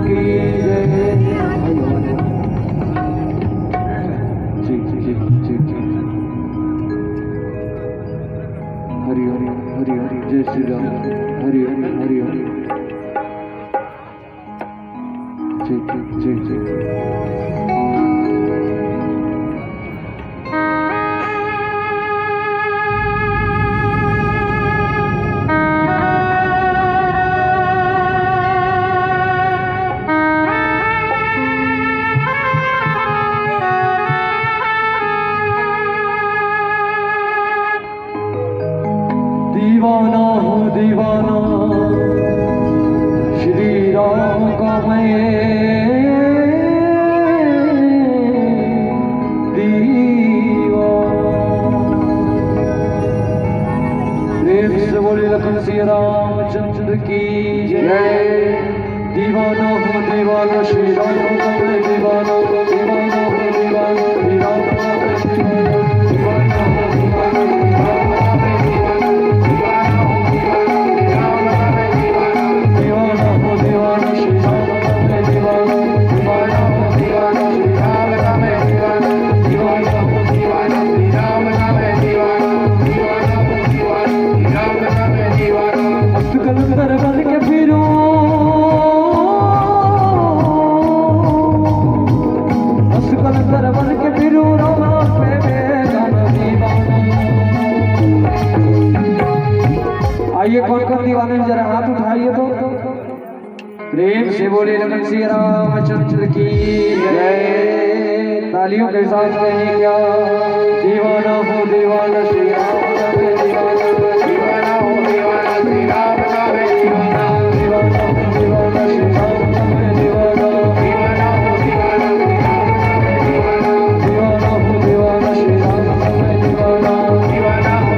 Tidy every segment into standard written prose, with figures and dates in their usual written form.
की जय। जी जी जी जी। हरि हरि हरि हरि जय श्री राम। हरि हरि हरि हरि जी जी जी जी। दीवाना हूँ दीवाना श्री राम का मैं दीवाना। प्रेम से बोले लखन सिया रामचंद्र की जय। दीवाना हूँ दीवाना श्री राम का मैं दीवाना। दीवाना हूँ दीवाना श्री राम का मैं दीवाना। दीवाना हूँ दीवाना श्री राम का मैं दीवाना। कलंदर बन के फिरूं बस कलंदर बन के फिरूं राम पे बेगाना दीवाना। आइए कौन कौन दीवाने हैं जरा हाथ उठाइए तो। प्रेम से बोले लखन सिया रामचंद्र की जय। तालियों के साथ कहें क्या। दीवाना हो दीवाना श्री राम का मैं दीवाना। दीवाना हो दीवाना श्री राम का मैं दीवाना। दीवाना हो दीवाना श्री राम का मैं दीवाना। दीवाना हो दीवाना श्री राम का मैं दीवाना। दीवाना हो दीवाना श्री राम का मैं दीवाना। दीवाना हो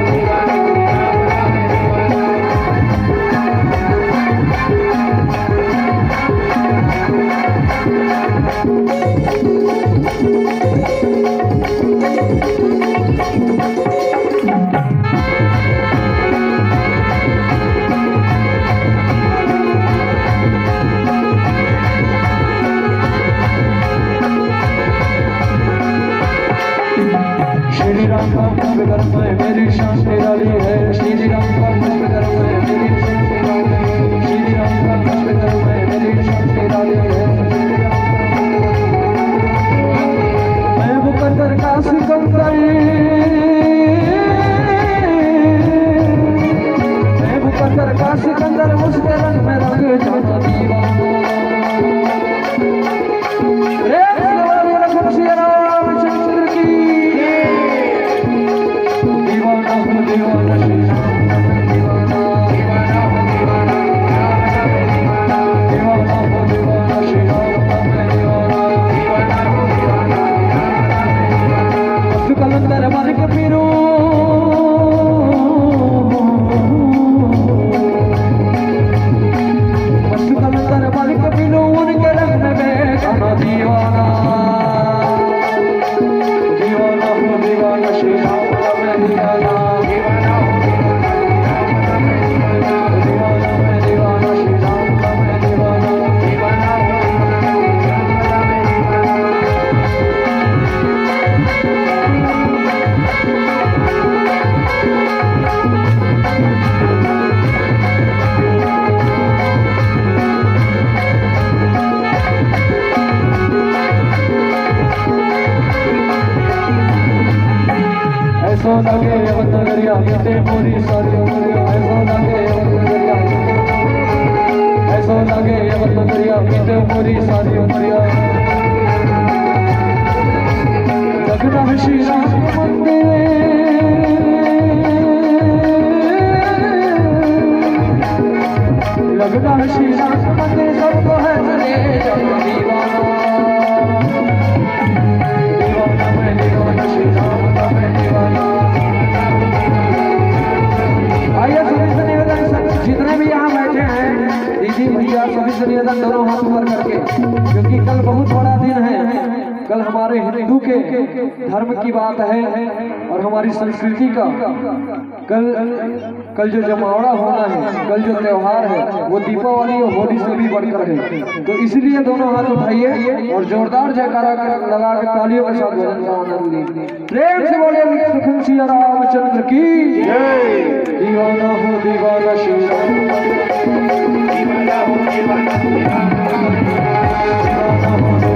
दीवाना श्री राम का मैं दीवाना। श्री राम का पुष्पकर्म में मेरी शान निराली है। श्री राम का पुष्पकर्म में मेरी शान निराली है। श्री राम का पुष्पकर्म में मेरी शान निराली है। मैं मुकद्दर का सिकंदर मैं मुकद्दर का सिकंदर उसके रंग में रंग जाता दीवाना। कलंदर बन के फिरूं बस कलंदर बन के फिरूं उनके रंग में बेगाना दीवाना। दीवाना हूँ दीवाना श्री राम का मैं दीवाना। दीवाना हूँ दीवाना मैं दीवाना श्री राम का मैं दीवाना। दीवाना हूँ ऐसा लगे वतन दरिया बीते पूरी सारी उमरिया। ऐसा लगे वतन दरिया ऐसा लगे वतन दरिया बीते पूरी सारी उमरिया। लगना है श्री राम मंदिर लगना है श्री राम मंदिर सबको है चले जाना दीवाना। दीवाना मैं दीवाना श्री राम का मैं दीवाना। आइए सभी से निवेदन जितने भी यहाँ बैठे हैं दीदी भैया सभी से निवेदन दोनों हाथ ऊपर करके, क्योंकि कल बहुत बड़ा दिन है। कल हमारे हिंदू के धर्म की बात है और हमारी संस्कृति का कल कल जो जमावड़ा होना है, कल जो त्योहार है वो दीपावली और होली से भी बढ़कर है। तो इसलिए दोनों हाथ उठाइए और जोरदार जयकारा लगा के तालियों के साथ भजन का आनंद लीजिए। प्रेम से बोलिए सुखम सिया रामचंद्र की जय। दीवाना हो दीवाना श्री राम, दीवाना हो दीवाना श्री राम, दीवाना हो